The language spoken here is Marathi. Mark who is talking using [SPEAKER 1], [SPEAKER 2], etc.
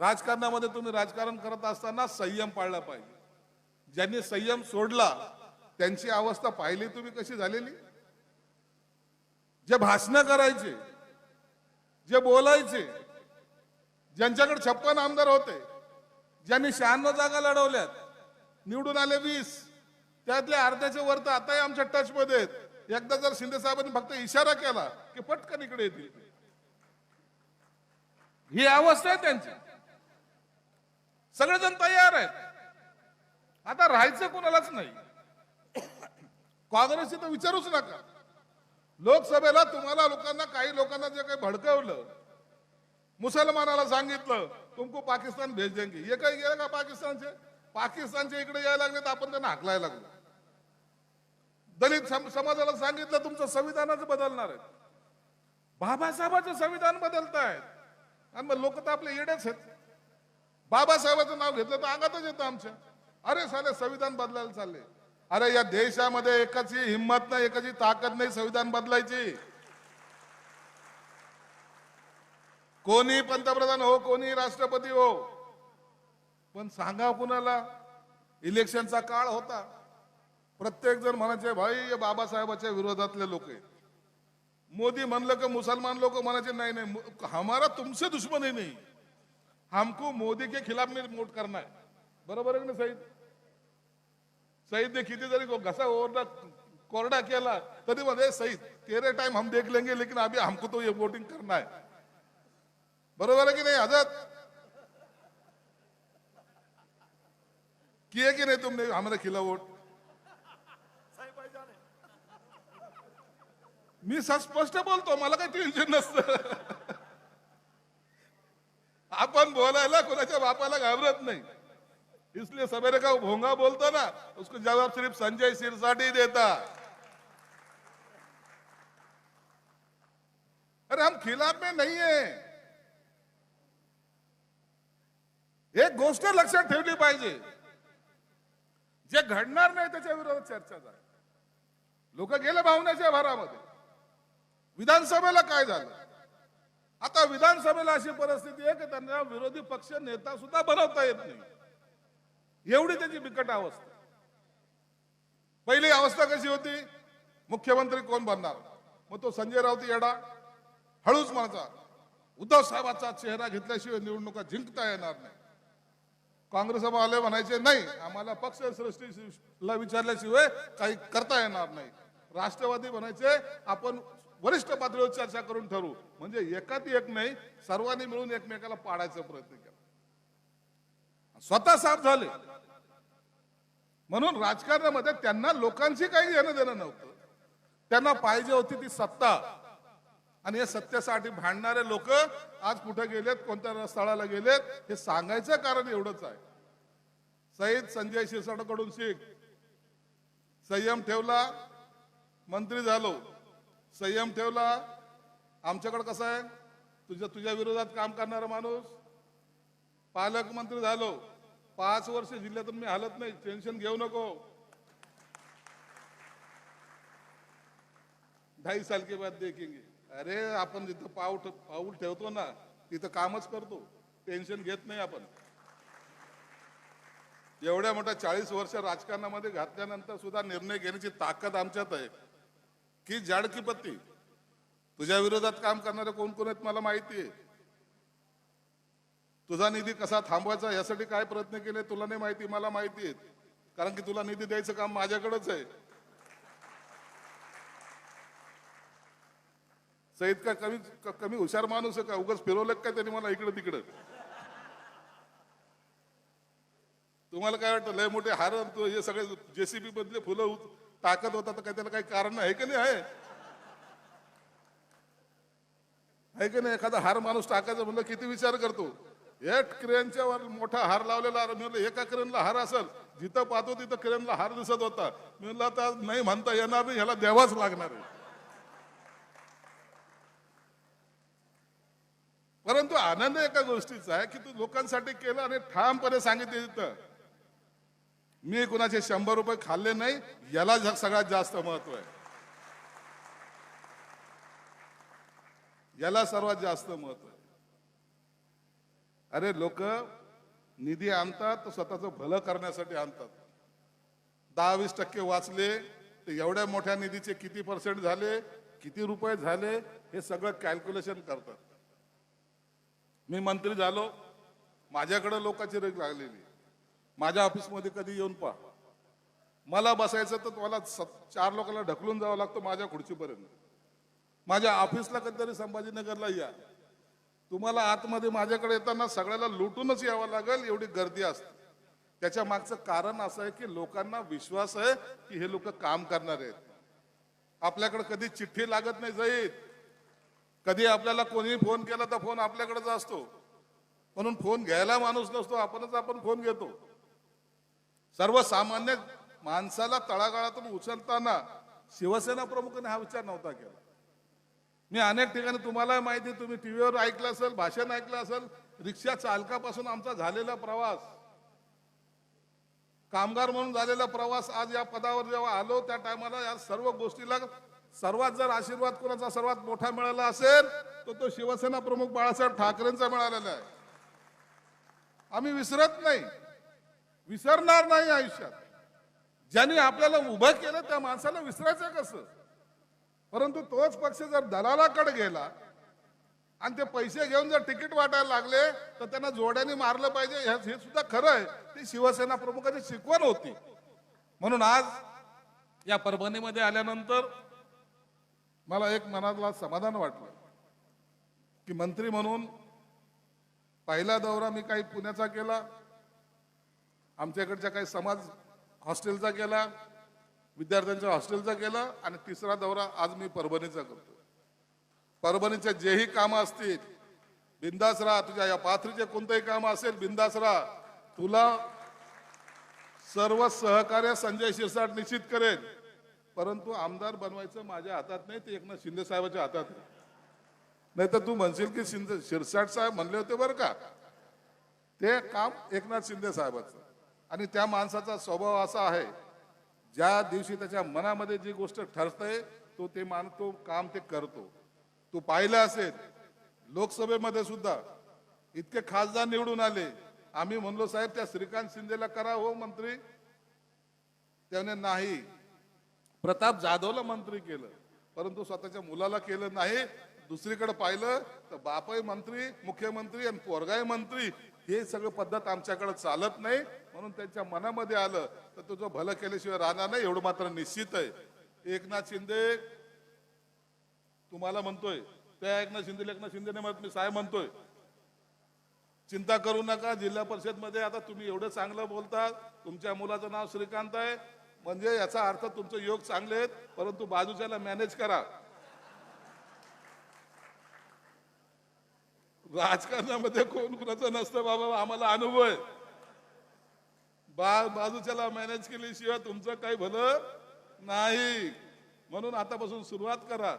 [SPEAKER 1] राजकारणामध्ये तुम्ही राजकारण करत असताना संयम पाळला पाहिजे. ज्यांनी संयम सोडला त्यांची अवस्था पाहिली तुम्ही कशी झालेली. जे भाषण करायचे, जे बोलायचे, ज्यांच्याकडे 56 आमदार होते, ज्यांनी 96 जागा लढवल्यात, निवडून आले 20, त्यातले अर्ध्याच्या वर तर आताही आमच्या टच मध्ये आहेत. एकदा जर शिंदे साहेबांनी फक्त इशारा केला की पटकन इकडे येतील. ही अवस्था आहे त्यांची. सगळेजण तयार आहेत. आता राहायचं कोणालाच नाही. काँग्रेसची तर विचारूच नका. लोकसभेला तुम्हाला लोकांना, काही लोकांना जे काही भडकवलं, मुसलमानाला सांगितलं तुमको पाकिस्तान भेज देंगे, हे काही गेलं का पाकिस्तानचे इकडे यायला लागले तर आपण त्यांना हाकलायला लागलो. दलित समाजाला सांगितलं तुमचं संविधानाचं बदलणार आहे. बाबासाहेबांचं संविधान बदलतायत आणि मग लोक तर आपले येडेच आहेत. बाबासाहेबांचं नाव घेतलं तर अंगातच येतं आमच्या. अरे साले संविधान बदलायला चालले. अरे या देशामध्ये एकाची हिंमत नाही, एकाची ताकद नाही संविधान बदलायची. कोणी पंतप्रधान हो, कोणी राष्ट्रपती हो, पण सांगा कुणाला. इलेक्शनचा काळ होता, प्रत्येक जण म्हणायचे भाई हे बाबासाहेबांच्या विरोधातले लोक आहेत. मोदी म्हणलं की मुसलमान लोक म्हणायचे नाही नाही हमारा तुमसे दुश्मनी नहीं, हमको मोदी के खिलाफ में वोट करना है. बरोबर आहे ना सईद? सईदने किती जरी घसा ओरडा कोरडा केला तरी मध्ये सईद तेरे टाइम हम देख लेंगे लेकिन अभी हमको तो ये वोटिंग करना है. बरोबर है कि नहीं आजाद? किए कि नहीं तुमने हमारे खिलाफ वोट? मी स्पष्ट बोलतो, मला काही टेन्शन नसतं. आपण बोलायला कोणाच्या बापाला घाबरत नाही. इसलिए सवेरे का भोंगा बोलता ना उसको जवाब सिर्फ संजय सिरसाट ही देता. अरे हम खिलाफ में नहीं है. एक गोष्ट लक्षात ठेवली पाहिजे, जे घडणार नाही त्याच्या विरोधात चर्चा झाली. लोक गेले भावनेच्या भरामध्ये. विधानसभेला काय झालं? आता विधानसभेला अशी परिस्थिती आहे की त्यांना विरोधी पक्ष नेता सुद्धा बनवता येत नाही, एवढी त्याची बिकट अवस्था. पहिली अवस्था कशी होती? मुख्यमंत्री कोण बनणार? मग तो संजय राऊत येडा हळूच म्हणायचा उद्धव साहेबांचा चेहरा घेतल्याशिवाय निवडणुका जिंकता येणार नाही. काँग्रेसवाले म्हणायचे नाही आम्हाला पक्ष सृष्टीला विचारल्याशिवाय काही करता येणार नाही. राष्ट्रवादी म्हणायचे आपण वरिष्ठ पातळीवर चर्चा करून ठरवू. म्हणजे एकात एक नाही, सर्वांनी मिळून एकमेकाला पाडायचा प्रयत्न केला. स्वतः साफ झाले. म्हणून राजकारणामध्ये त्यांना लोकांची काही घेणं देणं नव्हतं. त्यांना पाहिजे होती ती सत्ता. आणि या सत्तेसाठी भांडणारे लोक आज कुठे गेलेत, कोणत्या स्थळाला गेलेत, हे सांगायचं कारण एवढंच आहे. सईद संजय शिरसाटकडून शिक. संयम ठेवला, मंत्री झालो. संयम ठेवला. आमच्याकडे कसं आहे, तुझ्या विरोधात काम करणारा माणूस पालकमंत्री झालो. 5 वर्ष जिल्ह्यातून मी हलत नाही, टेन्शन घेऊ नको. 2.5 साल के बाद देखेंगे. अरे आपण जिथं पाऊल ठेवतो ना तिथं कामच करतो, टेन्शन घेत नाही आपण. एवढ्या मोठ्या 40 वर्ष राजकारणामध्ये घातल्यानंतर सुद्धा निर्णय घेण्याची ताकद आमच्यात आहे की जाड की पत्ती. तुझ्या विरोधात काम करणारे कोण कोण आहेत मला माहिती आहे. तुझा निधी कसा थांबवायचा यासाठी काय प्रयत्न केले तुला नाही माहिती, मला माहिती आहे. कारण की तुला निधी द्यायचं काम माझ्याकडेच आहे. सईद का कमी हुशार माणूस आहे का? उगाच फिरवलं काय त्यांनी मला इकडे तिकडे? तुम्हाला काय वाटतं लय मोठे हार हे सगळे जेसीबी मधले फुलं टाकत होता तर काय त्याला काही कारण आहे की नाही? आहे की नाही? एखादा हार माणूस टाकायचं म्हणलं किती विचार करतो. एक क्रेनच्या वर मोठा हार लावलेला, मी म्हणलं एका क्रेनला हार असेल, जिथं पाहतो तिथं क्रेनला हार दिसत होता. मी म्हणलं आता नाही म्हणता येणार नाही, ह्याला द्यावाच लागणार आहे. परंतु आनंद एका गोष्टीचा आहे की तू लोकांसाठी केलं आणि ठामपणे सांगितले तिथं मी कुणाचे 100 रुपये खाल्ले नाही, याला सगळ्यात जास्त महत्व आहे. याला सर्वात जास्त महत्व आहे. अरे लोक निधी आणतात तर स्वतःचं भलं करण्यासाठी आणतात. 10-20% वाचले तर एवढ्या मोठ्या निधीचे किती पर्सेंट झाले, किती रुपये झाले, हे सगळं कॅल्क्युलेशन करतात. मी मंत्री झालो, माझ्याकडे लोकांची रेग लागलेली. माझ्या ऑफिसमध्ये कधी येऊन पहा, मला बसायचं तर मला 4 लोकांना ढकलून जावं लागतं माझ्या खुर्चीपर्यंत. माझ्या ऑफिसला कधीतरी संभाजीनगरला या, तुम्हाला आतमध्ये माझ्याकडे येताना सगळ्याला लुटूनच यावं लागेल, एवढी गर्दी असते. त्याच्या मागचं कारण असं आहे की लोकांना विश्वास आहे की हे लोक काम करणार आहेत. आपल्याकडे कधी चिठ्ठी लागत नाही जाईत, कधी आपल्याला कोणी फोन केला तर फोन आपल्याकडेच असतो, म्हणून फोन घ्यायला माणूस नसतो, आपण फोन घेतो. सर्वसामान्य माणसाला तळागाळातून उचलताना शिवसेना प्रमुखांनी हा विचार नव्हता केला. मी अनेक ठिकाणी तुम्हाला माहिती, तुम्ही टीव्हीवर ऐकलं असेल, भाषण ऐकलं असेल, रिक्षा चालकापासून आमचा झालेला प्रवास, कामगार म्हणून झालेला प्रवास, आज या पदावर जेव्हा आलो त्या टायमाला या सर्व गोष्टीला सर्वात जर आशीर्वाद कोणाचा सर्वात मोठा मिळाला असेल तर तो शिवसेना प्रमुख बाळासाहेब ठाकरेंचा मिळालेला आहे. आम्ही विसरत नाही, विसरणार नाही आयुष्यात. ज्यांनी आपल्याला उभं केलं त्या माणसाला विसरायचं कसं? परंतु तोच पक्ष जर दलालाकडे गेला आणि ते पैसे घेऊन जर तिकीट वाटायला लागले तर त्यांना जोड्याने मारलं पाहिजे, हे सुद्धा खरं आहे. ती शिवसेना प्रमुखाची शिकवण होती. म्हणून आज या परभणीमध्ये आल्यानंतर मला एक मनातला समाधान वाटलं की मंत्री म्हणून पहिला दौरा मी काही पुण्याचा केला, आमच्याकडच्या काही समाज हॉस्टेलचा केला, विद्यार्थ्यांच्या हॉस्टेलचा केला, आणि तिसरा दौरा आज मी परभणीचा करतो. परभणीचे जेही कामं असतील बिंदास राहा, तुझ्या या पाथरीचे कोणतेही काम असेल बिंदास राहा, तुला सर्व सहकार्य संजय शिरसाट निश्चित करेल. परंतु आमदार बनवायचं माझ्या हातात नाही, ते एकनाथ शिंदे साहेबांच्या हातात आहे. नाही तर तू म्हणशील की शिरसाट साहेब म्हणले होते बरं का, ते काम एकनाथ शिंदे साहेबांचं. आणि त्या माणसाचा स्वभाव असा आहे, ज्या दिवशी त्याच्या मनामध्ये जी गोष्ट ठरते तो ते मानतो, काम ते करतो. तू पाहिलं असेल लोकसभेमध्ये सुद्धा इतके खासदार निवडून आले, आम्ही म्हणलो साहेब त्या श्रीकांत शिंदेला करा हो मंत्री, त्याने नाही. प्रताप जाधवला मंत्री केलं परंतु स्वतःच्या मुलाला केलं नाही. दुसरीकडे पाहिलं तर बापही मंत्री, मुख्यमंत्री आणि पोरगाही मंत्री, हे सगळं पद्धत आमच्याकडे चालत नाही. म्हणून त्यांच्या मनामध्ये आलं तर तुझं भलं केल्याशिवाय राहणार नाही, एवढं मात्र निश्चित आहे. एकनाथ शिंदे तुम्हाला म्हणतोय, त्या एकनाथ शिंदेने म्हणत मी साहेब म्हणतोय, चिंता करू नका. जिल्हा परिषद मध्ये आता तुम्ही एवढं चांगलं बोलता, तुमच्या मुलाचं नाव श्रीकांत आहे, म्हणजे याचा अर्थ तुमचे योग चांगले आहेत, परंतु बाजूच्याला मॅनेज करा. राजकारणामध्ये कोण कुणाचं नसतं बाबा, आम्हाला अनुभव आहे. बाजूच्याला मॅनेज केल्याशिवाय तुमचं काही भलं नाही. म्हणून आतापासून सुरुवात करा.